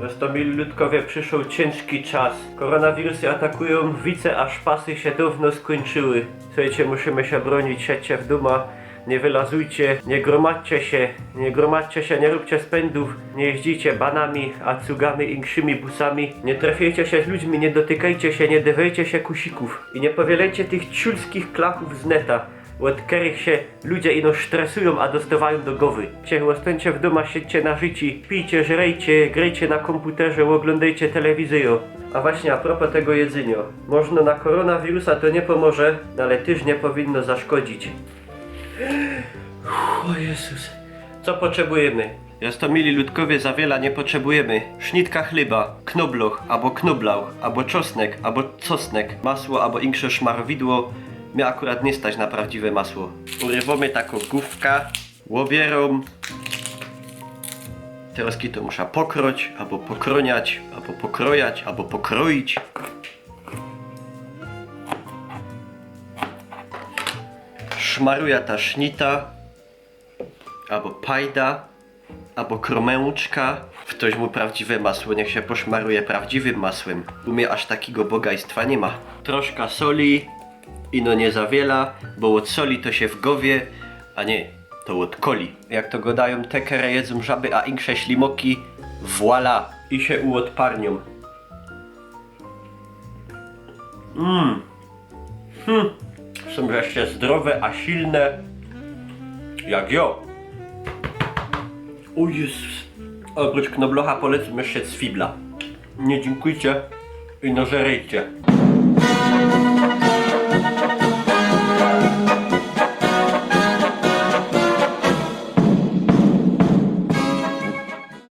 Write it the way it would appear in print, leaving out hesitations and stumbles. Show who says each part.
Speaker 1: Roztomili ludkowie, przyszł ciężki czas. Koronawirusy atakują, wice, a szpasy się dawno skończyły. Słuchajcie, musimy się bronić, siedźcie w duma, nie wylazujcie, nie gromadźcie się, nie róbcie spędów, nie jeździcie banami, a cugami i inszymi busami, nie trafiajcie się z ludźmi, nie dotykajcie się, nie dywajcie się kusików i nie powielajcie tych ciulskich klachów z neta, od których się ludzie ino stresują, a dostawają do głowy. Ostańcie w domu, siedźcie na życi, pijcie, żrejcie, grejcie na komputerze, oglądajcie telewizję. A właśnie a propos tego jedzenia, można na koronawirusa to nie pomoże, ale też nie powinno zaszkodzić. O Jezus. Co potrzebujemy? Jest to, mili ludkowie, za wiele nie potrzebujemy. Sznitka chleba, knobloch, albo knoblauch, albo czosnek, albo cosnek, masło, albo insze szmarowidło. Mnie akurat nie stać na prawdziwe masło. Urywamy taką główkę, łowierą. Teraz to muszę pokroć, albo pokroniać, albo pokrojać, albo pokroić. Szmaruje ta sznita, albo pajda, albo kromęczka. Ktoś mu prawdziwe masło, niech się poszmaruje prawdziwym masłem. U mnie aż takiego bogactwa nie ma. Troszkę soli, ino nie za wiele, bo od soli to się w głowie, a nie, to od coli. Jak to gadają, te które jedzą żaby, a insze ślimoki, voila, i się uodparnią. Są wreszcie zdrowe, a silne, jak ja. O Jezus. Oprócz knoblocha polecam jeszcze cwibla. Nie dziękujcie i nożerejcie.